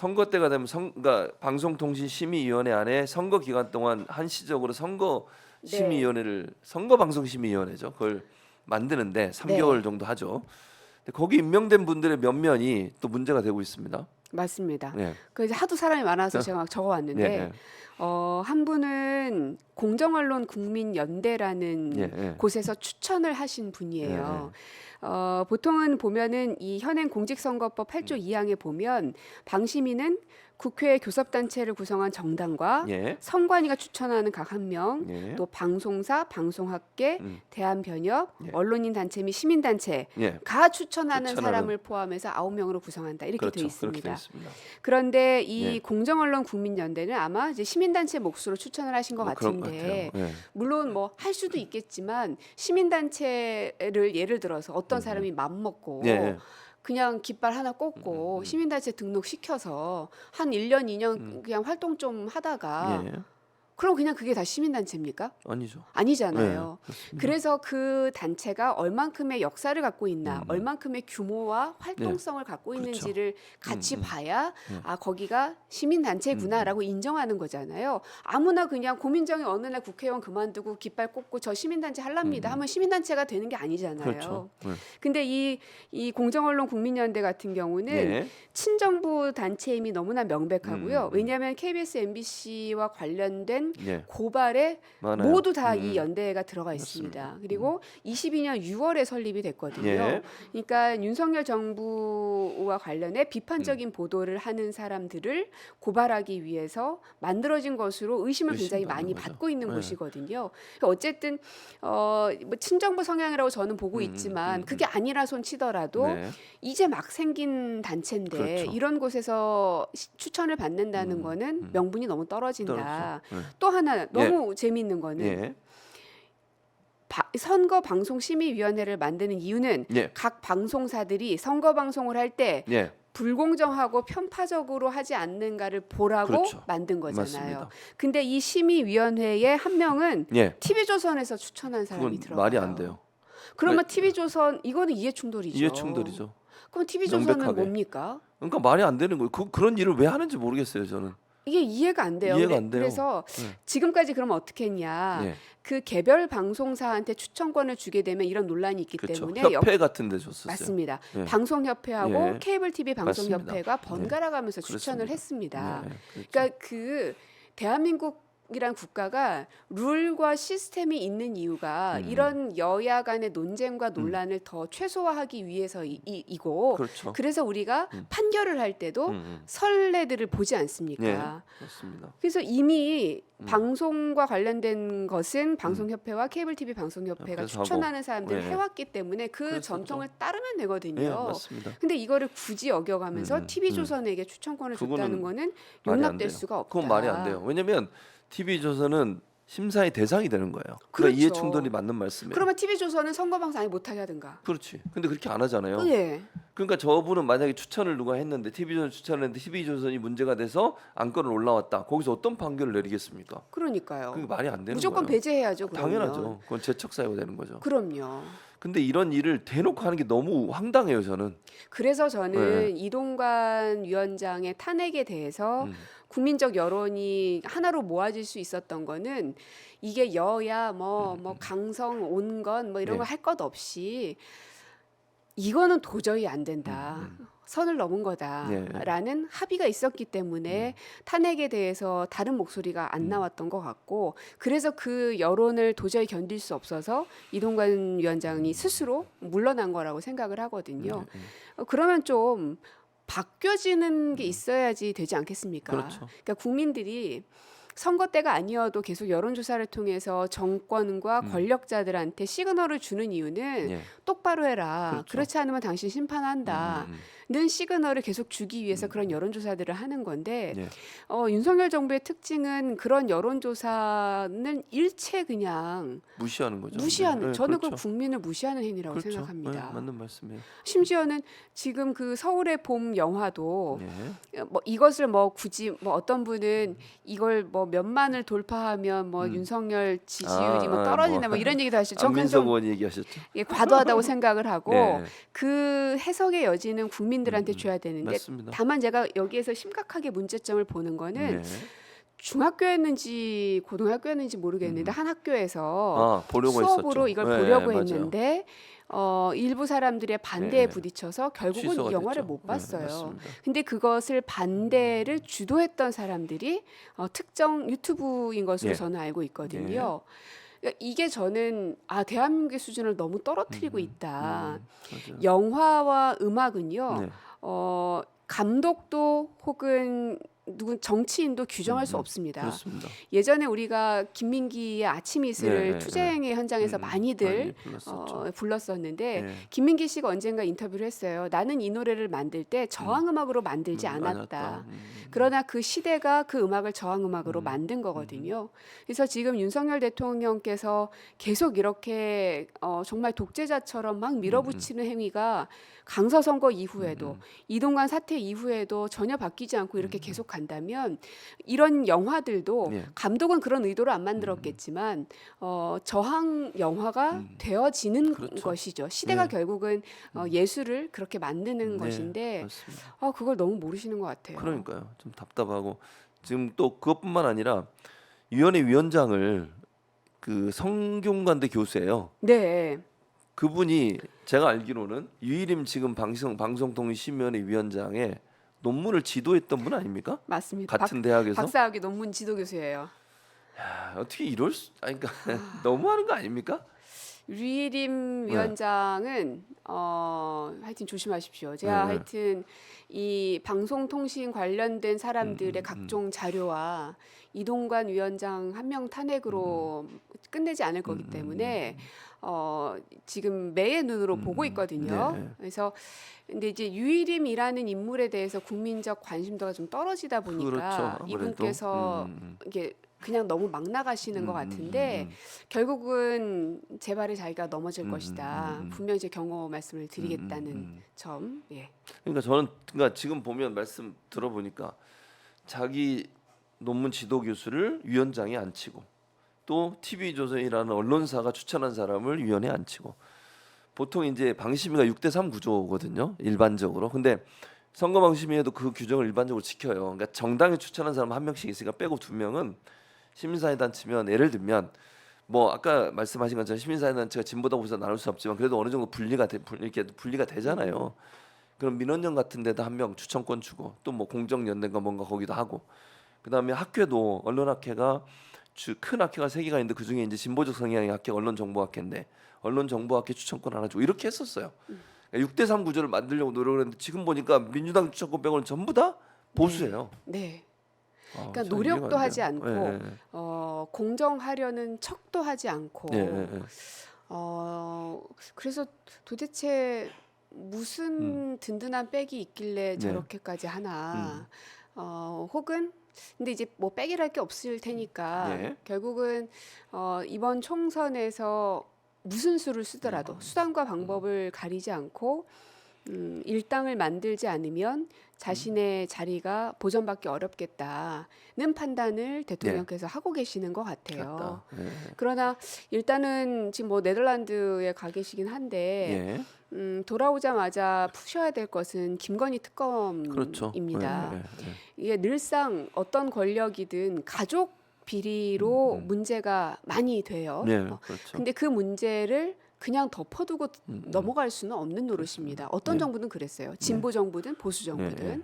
선거 때가 되면 그러니까 방송통신심의위원회 안에 선거 기간 동안 한시적으로 선거심의위원회를 선거방송심의위원회죠. 그걸 만드는데 3개월 정도 하죠. 근데 거기 임명된 분들의 면면이 또 문제가 되고 있습니다. 맞습니다. 네. 그 이제 하도 사람이 많아서 제가 막 적어왔는데 네, 네. 한 분은 공정언론 국민연대라는 네. 곳에서 추천을 하신 분이에요. 보통은 보면은 이 현행 공직선거법 8조 2항에 보면 방심위는 국회 교섭단체를 구성한 정당과 예. 선관위가 추천하는 각 한 명, 예. 또 방송사, 방송학계, 대한변협, 예. 언론인 단체 및 시민단체가 예. 추천하는 사람을 포함해서 9명으로 구성한다 이렇게 그렇죠. 돼 있습니다. 그렇게 돼 있습니다. 그런데 이 예. 공정언론 국민연대는 아마 이제 시민단체 몫으로 추천을 하신 것 그런 것 같은데 같아요. 예. 물론 뭐 할 수도 있겠지만 시민단체를 예를 들어서 어떤 사람이 맘먹고 예. 그냥 깃발 하나 꽂고 시민단체 등록시켜서 한 1년, 2년 그냥 활동 좀 하다가 예. 그럼 그냥 그게 다 시민단체입니까? 아니죠. 아니잖아요. 네, 그렇습니다. 그래서 그 단체가 얼만큼의 역사를 갖고 있나, 얼만큼의 규모와 활동성을 갖고 그렇죠. 있는지를 같이 봐야 네. 아 거기가 시민단체구나라고 인정하는 거잖아요. 아무나 그냥 고민정이 어느 날 국회의원 그만두고 깃발 꽂고 저 시민단체 할랍니다 하면 시민단체가 되는 게 아니잖아요. 그렇죠. 네. 근데 이 공정언론 국민연대 같은 경우는 예. 친정부 단체임이 너무나 명백하고요. 왜냐하면 KBS, MBC와 관련된 예. 고발에 많아요. 모두 다 이 연대가 들어가 있습니다. 맞습니다. 그리고 22년 6월에 설립이 됐거든요. 예. 그러니까 윤석열 정부와 관련해 비판적인 보도를 하는 사람들을 고발하기 위해서 만들어진 것으로 의심을 굉장히 의심받는 많이 거죠. 받고 있는 네. 곳이거든요. 그러니까 어쨌든 뭐 친정부 성향이라고 저는 보고 있지만 그게 아니라 손 치더라도 네. 이제 막 생긴 단체인데 그렇죠. 이런 곳에서 추천을 받는다는 거는 명분이 너무 떨어진다. 떨어지죠. 네. 또 하나 너무 재미있는 거는 예. 선거방송심의위원회를 만드는 이유는 예. 각 방송사들이 선거 방송을 할 때 예. 불공정하고 편파적으로 하지 않는가를 보라고 그렇죠. 만든 거잖아요. 맞습니다. 근데 이 심의위원회의 한 명은 예. TV조선에서 추천한 사람이 그건 들어가요. 말이 안 돼요. 그러면 TV조선 이거는 이해충돌이죠. 이해충돌이죠. 그럼 TV조선은 명백하게. 뭡니까? 그러니까 말이 안 되는 거예요. 그런 일을 왜 하는지 모르겠어요, 저는. 이게 이해가 안 돼요. 이해가 안 돼요. 그래서 네. 지금까지 그럼 어떻게 했냐? 예. 그 개별 방송사한테 추천권을 주게 되면 이런 논란이 있기 그렇죠. 때문에 협회 같은 데 줬었어요. 맞습니다. 예. 방송협회하고 예. 케이블 TV 방송협회가 맞습니다. 번갈아 가면서 추천을 그렇습니다. 했습니다. 네, 그렇죠. 그러니까 그 대한민국이란 국가가 룰과 시스템이 있는 이유가 이런 여야 간의 논쟁과 논란을 더 최소화하기 위해서이고 그렇죠. 그래서 우리가 판결을 할 때도 선례들을 보지 않습니까? 예. 맞습니다. 그래서 이미 방송과 관련된 것은 방송협회와 케이블 TV 방송협회가 그래서 추천하는 사람들을 네. 해왔기 때문에 그 그랬었죠. 전통을 따르면 예, 되거든요. 맞습니다. 근데 이거를 굳이 어겨가면서 TV조선에게 추천권을 줬다는 거는 용납될 수가 없다. 그건 말이 안 돼요. 왜냐면 TV조선은 심사의 대상이 되는 거예요. 그러니까 그렇죠. 이해충돌이 맞는 말씀이에요. 그러면 TV조선은 선거방송 아예 못하게 하든가. 그렇지. 근데 그렇게 안 하잖아요. 예. 그러니까 저분은 만약에 추천을 누가 했는데 TV조선 추천을 했는데 TV조선이 문제가 돼서 안건을 올라왔다. 거기서 어떤 판결을 내리겠습니까? 그러니까요. 그게 말이 안 되는 무조건 거예요. 배제해야죠. 그러면. 당연하죠. 그건 재척 사유가 되는 거죠. 그럼요. 근데 이런 일을 대놓고 하는 게 너무 황당해요, 저는. 그래서 저는 네. 이동관 위원장의 탄핵에 대해서 국민적 여론이 하나로 모아질 수 있었던 거는 이게 여야 뭐 강성 온건 뭐 이런 네. 거 할 것 없이 이거는 도저히 안 된다. 선을 넘은 거다라는 합의가 있었기 때문에 탄핵에 대해서 다른 목소리가 안 나왔던 것 같고 그래서 그 여론을 도저히 견딜 수 없어서 이동관 위원장이 스스로 물러난 거라고 생각을 하거든요. 그러면 좀 바뀌어지는 게 있어야지 되지 않겠습니까? 그렇죠. 그러니까 국민들이 선거 때가 아니어도 계속 여론조사를 통해서 정권과 권력자들한테 시그널을 주는 이유는 예. 똑바로 해라. 그렇죠. 그렇지 않으면 당신 심판한다. 는 시그널을 계속 주기 위해서 그런 여론조사들을 하는 건데 예. 윤석열 정부의 특징은 그런 여론조사는 일체 그냥 무시하는 거죠. 무시하는 네, 저는 그렇죠. 그 국민을 무시하는 행위라고 그렇죠. 생각합니다. 네, 맞는 말씀이에요. 심지어는 지금 그 서울의 봄 영화도 예. 뭐 이것을 뭐 굳이 뭐 어떤 분은 이걸 뭐 몇만을 돌파하면 뭐 윤석열 지지율이 뭐 떨어진다 뭐 이런 얘기도 하시죠. 안민석 의원 얘기하셨죠. 과도하다고 생각을 하고 네. 그 해석의 여지는 국민들이 국민들한테 줘야 되는데 맞습니다. 다만 제가 여기에서 심각하게 문제점을 보는 거는 네. 중학교였는지 고등학교였는지 모르겠는데 한 학교에서 보려고 수업으로 했었죠. 이걸 네, 보려고 맞아요. 했는데 일부 사람들의 반대에 네. 부딪혀서 결국은 취소가 영화를 됐죠. 못 네, 봤어요. 맞습니다. 근데 그것을 반대를 주도했던 사람들이 특정 유튜브인 것으로 예. 저는 알고 있거든요. 그러니까 이게 저는 대한민국의 수준을 너무 떨어뜨리고 있다. 맞아요. 영화와 음악은요. 네. 감독도 혹은 누군 정치인도 규정할 수 없습니다. 그렇습니다. 예전에 우리가 김민기의 아침 이슬을 네, 투쟁의 현장에서 많이들 많이 불렀었죠. 불렀었는데 네. 김민기 씨가 언젠가 인터뷰를 했어요. 나는 이 노래를 만들 때 저항음악으로 만들지 않았다. 그러나 그 시대가 그 음악을 저항음악으로 만든 거거든요. 그래서 지금 윤석열 대통령께서 계속 이렇게 정말 독재자처럼 막 밀어붙이는 행위가 강서 선거 이후에도 이동관 사태 이후에도 전혀 바뀌지 않고 이렇게 계속 간다면 이런 영화들도 예. 감독은 그런 의도로 안 만들었겠지만 저항 영화가 되어지는 그렇죠. 것이죠. 시대가 네. 결국은 예술을 그렇게 만드는 네, 것인데 맞습니다. 그걸 너무 모르시는 것 같아요. 그러니까요. 좀 답답하고 지금 또 그것뿐만 아니라 위원회 위원장을 그 성균관대 교수예요. 네, 그분이 제가 알기로는 유일임 지금 방송통신심의위원회 위원장의 논문을 지도했던 분 아닙니까? 맞습니다. 같은 대학에서. 박사학위 논문 지도 교수예요. 어떻게 이럴 수? 아니 그러니까 너무하는 거 아닙니까? 류일임 위원장은 하여튼 조심하십시오. 제가 네. 하여튼 이 방송통신 관련된 사람들의 각종 자료와 이동관 위원장 한 명 탄핵으로 끝내지 않을 거기 때문에 지금 매의 눈으로 보고 있거든요. 네. 그래서 근데 이제 유일임이라는 인물에 대해서 국민적 관심도가 좀 떨어지다 보니까 그렇죠. 아무래도. 이분께서 이게 그냥 너무 막 나가시는 것 같은데 결국은 제 발에 자기가 넘어질 것이다. 분명히 제 경고 말씀을 드리겠다는 점. 예. 그러니까 저는 지금 보면 말씀 들어보니까 자기 논문 지도 교수를 위원장에 앉히고 또 TV조선이라는 언론사가 추천한 사람을 위원회에 앉히고 보통 이제 방심위가 6대3 구조거든요. 일반적으로. 근데 선거방심위에도 그 규정을 일반적으로 지켜요. 그러니까 정당이 추천한 사람 한 명씩 있으니까 빼고 2명은 시민사회단체면 예를 들면 뭐 아까 말씀하신 것처럼 시민사회단체가 진보다 보수 나눌 수 없지만 그래도 어느 정도 이렇게 분리가 되잖아요. 그럼 민원연 같은 데다 한 명 추천권 주고 또 뭐 공정연대인가 뭔가 거기도 하고 그다음에 학회도 언론학회가 큰 학회가 3개가 있는데 그중에 이제 진보적 성향의 학회 언론정보학회인데 언론정보학회 추천권 하나 주고 이렇게 했었어요. 그러니까 6대3 구조를 만들려고 노력을 했는데 지금 보니까 민주당 추천권 빼고는 전부 다 보수예요. 네. 그러니까 참 노력도 이해가 안 하지 돼요. 않고 예, 공정하려는 척도 하지 않고 예, 예, 예. 그래서 도대체 무슨 든든한 백이 있길래 저렇게까지 하나 혹은 근데 이제 뭐 백이랄 게 없을 테니까 예. 결국은 이번 총선에서 무슨 수를 쓰더라도 수단과 방법을 가리지 않고 일당을 만들지 않으면 자신의 자리가 보전받기 어렵겠다는 판단을 대통령께서 하고 계시는 것 같아요. 같다. 예. 그러나 일단은 지금 뭐 네덜란드에 가 계시긴 한데 예. 돌아오자마자 푸셔야 될 것은 김건희 특검입니다. 그렇죠. 예, 예, 예. 이게 늘상 어떤 권력이든 가족 비리로 문제가 많이 돼요. 네, 그렇죠. 근데 그 문제를 그냥 덮어두고 넘어갈 수는 없는 노릇입니다. 어떤 정부든 그랬어요. 진보 정부든 보수 정부든.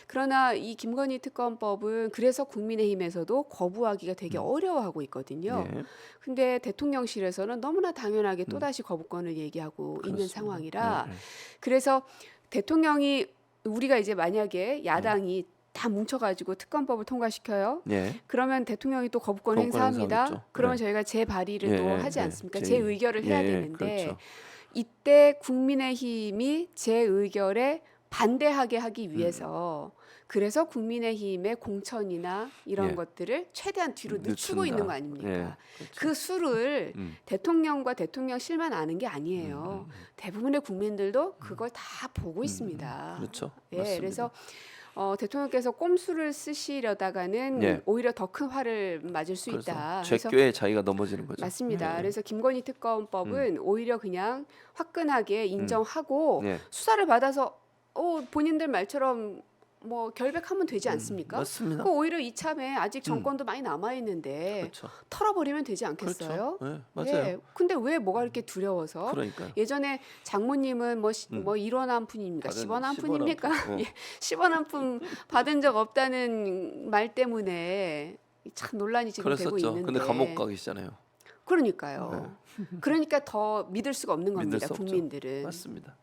그러나 이 김건희 특검법은 그래서 국민의힘에서도 거부하기가 되게 어려워하고 있거든요. 예. 근데 대통령실에서는 너무나 당연하게 또다시 거부권을 얘기하고 있는 그렇습니다. 상황이라 예, 예. 그래서 대통령이 우리가 이제 만약에 야당이 다 뭉쳐가지고 특검법을 통과시켜요. 예. 그러면 대통령이 또 거부권 거부권 행사합니다. 행사하겠죠. 그러면 네. 저희가 제 발의를 예, 또 예, 하지 예. 않습니까? 제- 제 의결을 해야 예, 되는데 그렇죠. 이때 국민의힘이 제 의결에 반대하게 하기 위해서 그래서 국민의힘의 공천이나 이런 예. 것들을 최대한 뒤로 늦추고 늦춘다. 있는 거 아닙니까? 예, 그렇죠. 그 수를 음. 대통령과 대통령실만 아는 게 아니에요. 대부분의 국민들도 그걸 다 보고 있습니다. 그렇죠. 예, 맞습니다. 그래서 대통령께서 꼼수를 쓰시려다가는 예. 오히려 더 큰 화를 맞을 수 그래서 있다. 제 꾀에 자기가 넘어지는 거죠. 맞습니다. 예. 그래서 김건희 특검법은 오히려 그냥 화끈하게 인정하고 예. 수사를 받아서 본인들 말처럼 뭐 결백하면 되지 않습니까? 맞습니다. 그 오히려 이참에 아직 정권도 많이 남아 있는데 그렇죠. 털어버리면 되지 않겠어요? 그렇죠. 네, 맞아요. 예. 근데 왜 뭐가 이렇게 두려워서? 그러니까요. 예전에 장모님은 뭐 1원 한 푼입니까? 받은 10원 한 10원 푼입니까? 한 푼. 예, 10원 한 푼 받은 적 없다는 말 때문에 참 논란이 지금 되고 그랬었죠. 있는데. 근데 감옥 가 계시잖아요. 그러니까요. 그러니까 더 믿을 수가 없는 믿을 겁니다. 수 없죠. 국민들은. 맞습니다.